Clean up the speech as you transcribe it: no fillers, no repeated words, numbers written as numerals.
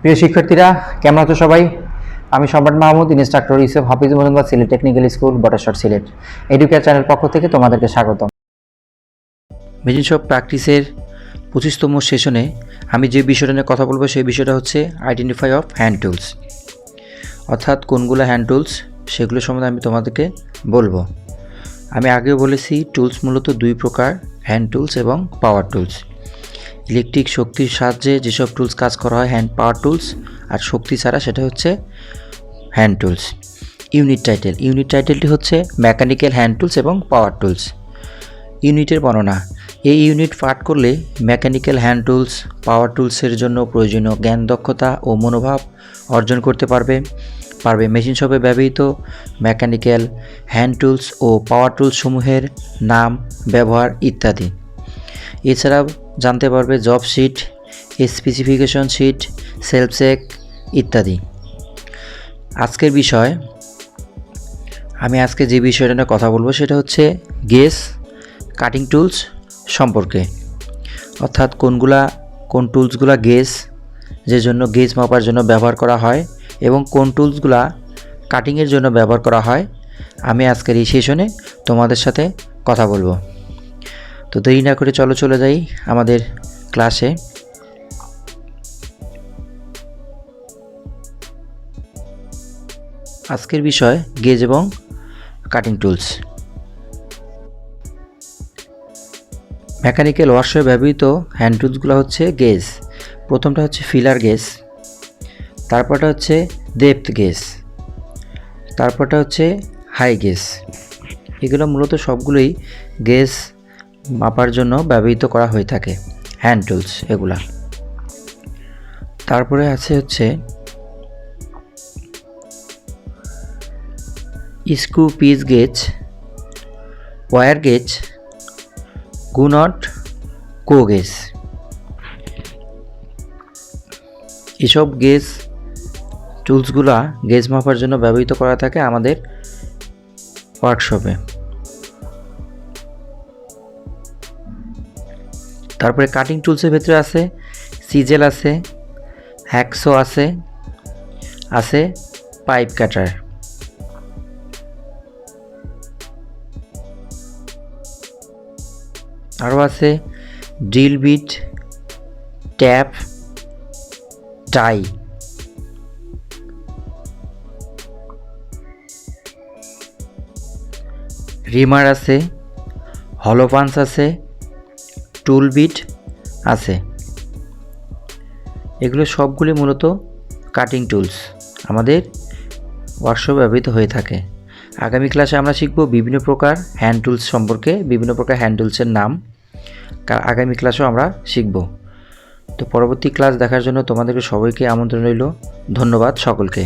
প্রিয় শিক্ষার্থীরা, কেমন আছো সবাই? আমি Samrat Mahmud, instructor Yusuf Hafiz Majumder Sylhet technical school, Botasor, Sylhet. Educare channel পক্ষ থেকে তোমাদেরকে স্বাগতম। মেশিন শপ প্র্যাকটিসের 25তম সেশনে আমি যে বিষয়টা নিয়ে কথা বলবো সেই বিষয়টা হচ্ছে আইডেন্টিফাই অফ হ্যান্ড টুলস, অর্থাৎ কোনগুলো হ্যান্ড টুলস সেগুলো সম্বন্ধে আমি তোমাদেরকে বলবো। আমি আগেও বলেছি টুলস মূলত দুই প্রকার, হ্যান্ড টুলস এবং পাওয়ার টুলস। ইলেকট্রিক শক্তির সাহায্যে যেসব টুলস কাজ করা হয় হ্যান্ড পাওয়ার টুলস, আর শক্তি ছাড়া সেটা হচ্ছে হ্যান্ড টুলস। ইউনিট টাইটেলটি হচ্ছে মেকানিক্যাল হ্যান্ড টুলস এবং পাওয়ার টুলস। ইউনিটের বর্ণনা: এই ইউনিট পাঠ করলে মেকানিক্যাল হ্যান্ড টুলস, পাওয়ার টুলসের জন্য প্রয়োজনীয় জ্ঞান, দক্ষতা ও মনোভাব অর্জন করতে পারবে। মেশিন শপে ব্যবহৃত মেকানিক্যাল হ্যান্ড টুলস ও পাওয়ার টুলস সমূহের নাম, ব্যবহার ইত্যাদি। এছাড়াও জানতে পারবে job sheet, specification sheet, self check ইত্যাদি। আজকের বিষয়, আমি আজকে যে বিষয়টা নিয়ে কথা বলবো সেটা হচ্ছে গেজ কাটিং টুলস সম্পর্কে, অর্থাৎ কোন টুলসগুলা গেজ, যে জন্য গেজ মাপার জন্য ব্যবহার করা হয়, এবং কোন টুলসগুলা কাটিংয়ের জন্য ব্যবহার করা হয়, আমি আজকের এই সেশনে তোমাদের সাথে কথা বলবো। তো দেরি না করে চলে যাই আমাদের ক্লাসে। আজকের বিষয় গেজ এবং কাটিং টুলস। মেকানিক্যাল ওয়ার্কশপে ব্যবহৃত হ্যান্ড টুলসগুলো হচ্ছে গেজ। প্রথমটা হচ্ছে ফিলার গেজ, তারপরটা হচ্ছে ডেপথ গেজ, তারপরটা হচ্ছে হাই গেজ। এগুলো মূলত সবগুলোই গেজ মাপার জন্য ব্যবহৃত করা হয়ে থাকে, হ্যান্ড টুলস এগুলা। তারপরে আছে হচ্ছে screw pitch gauge, wire gauge, গুনট, গো গেজ। এসব গেজ টুলসগুলা গেজ মাপার জন্য ব্যবহৃত করা থাকে আমাদের ওয়ার্কশপে। তারপরে কাটিং টুলসের ভেতরে আছে সিজেল, আছে হ্যাকসো, আছে পাইপ কাটার। আরও আছে ড্রিল বিট, ট্যাপ, টাই। রিমার আছে, হলো পাঞ্চ আছে, টুল বিট আছে। এগুলো সবগুলি মূলত কাটিং টুলস আমাদের ওয়ার্কশপে ব্যবহৃত হয়ে থাকে। আগামী ক্লাসে আমরা শিখব বিভিন্ন প্রকার হ্যান্ড টুলস সম্পর্কে, বিভিন্ন প্রকার হ্যান্ড টুলসের নাম আগামী ক্লাসেও আমরা শিখব। তো পরবর্তী ক্লাস দেখার জন্য তোমাদেরকে সবাইকে আমন্ত্রণ রইল। ধন্যবাদ সকলকে।